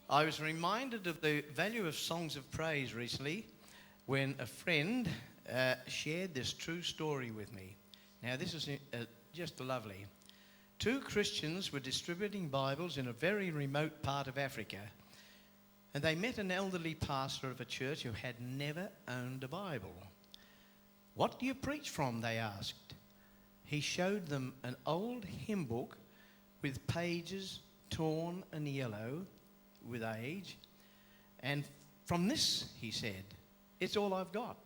I was reminded of the value of songs of praise recently when a friend shared this true story with me. Now, this is just lovely. Two Christians were distributing Bibles in a very remote part of Africa, and they met an elderly pastor of a church who had never owned a Bible. "What do you preach from?" they asked. He showed them an old hymn book with pages torn and yellow with age. "And from this," he said, "it's all I've got.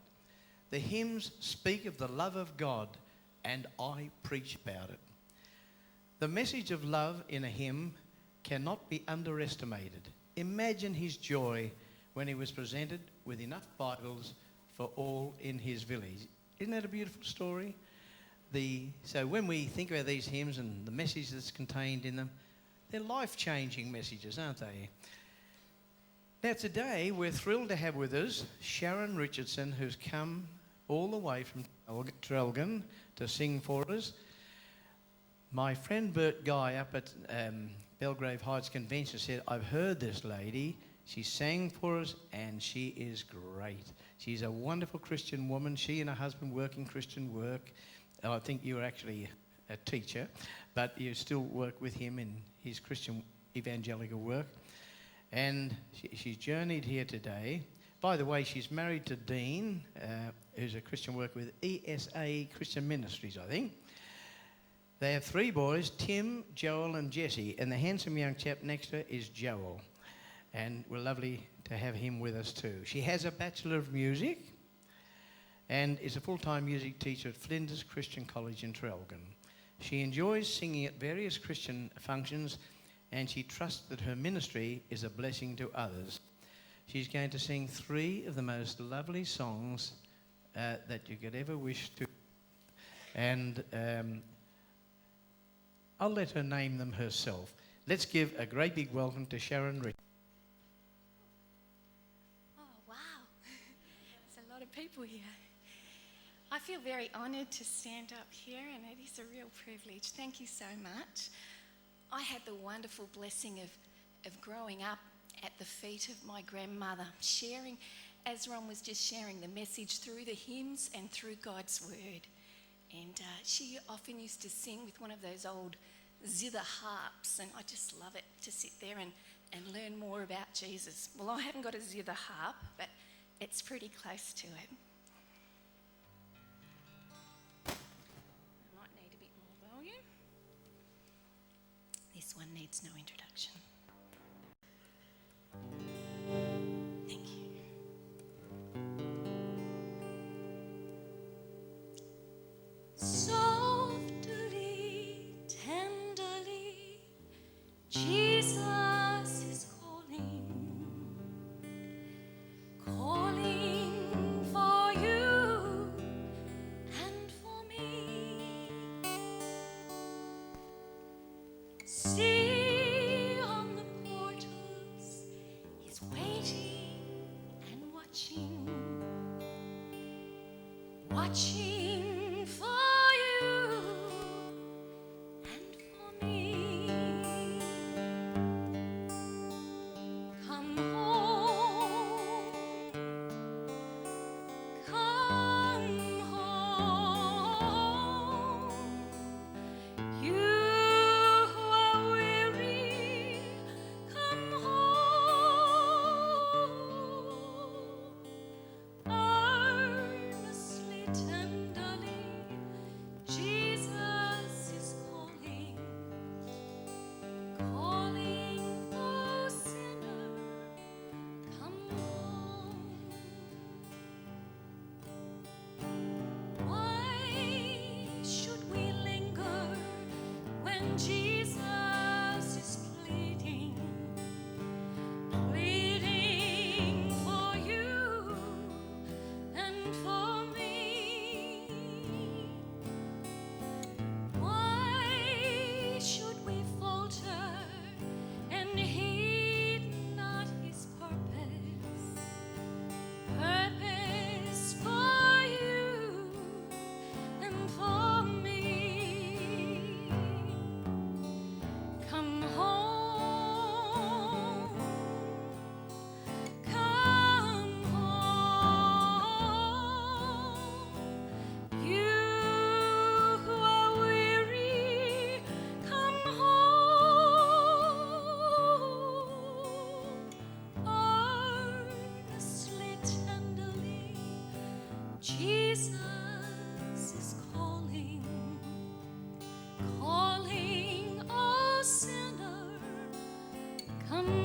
The hymns speak of the love of God, and I preach about it." The message of love in a hymn cannot be underestimated. Imagine his joy when he was presented with enough Bibles for all in his village. Isn't that a beautiful story? So when we think about these hymns and the message that's contained in them, they're life-changing messages, aren't they? Now today we're thrilled to have with us Sharon Richardson, who's come all the way from Trelgan to sing for us. My friend Bert Guy up at Belgrave Heights Convention said, "I've heard this lady. She sang for us and she is great. She's a wonderful Christian woman. She and her husband work in Christian work." I think you're actually a teacher, but you still work with him in his Christian evangelical work. And she's journeyed here today. By the way, she's married to Dean, who's a Christian worker with ESA Christian Ministries, I think. They have three boys, Tim, Joel and Jesse, and the handsome young chap next to her is Joel. And we're lovely to have him with us too. She has a Bachelor of Music and is a full-time music teacher at Flinders Christian College in Trelgan. She enjoys singing at various Christian functions, and she trusts that her ministry is a blessing to others. She's going to sing three of the most lovely songs that you could ever wish to. And I'll let her name them herself. Let's give a great big welcome to Sharon Richardson. Oh, wow. There's a lot of people here. I feel very honoured to stand up here, and it is a real privilege. Thank you so much. I had the wonderful blessing of growing up at the feet of my grandmother, sharing, as Ron was just sharing, the message through the hymns and through God's word. And she often used to sing with one of those old zither harps, and I just love it to sit there and learn more about Jesus. Well, I haven't got a zither harp, but it's pretty close to it. I might need a bit more volume. This one needs no introduction. Thank you. Softly, tenderly, Jesus is calling, calling for you and for me. See on the portals, he's waiting and watching, watching for you and for me. Come home, come home. You who are weary, come home. Earnestly, tenderly, Come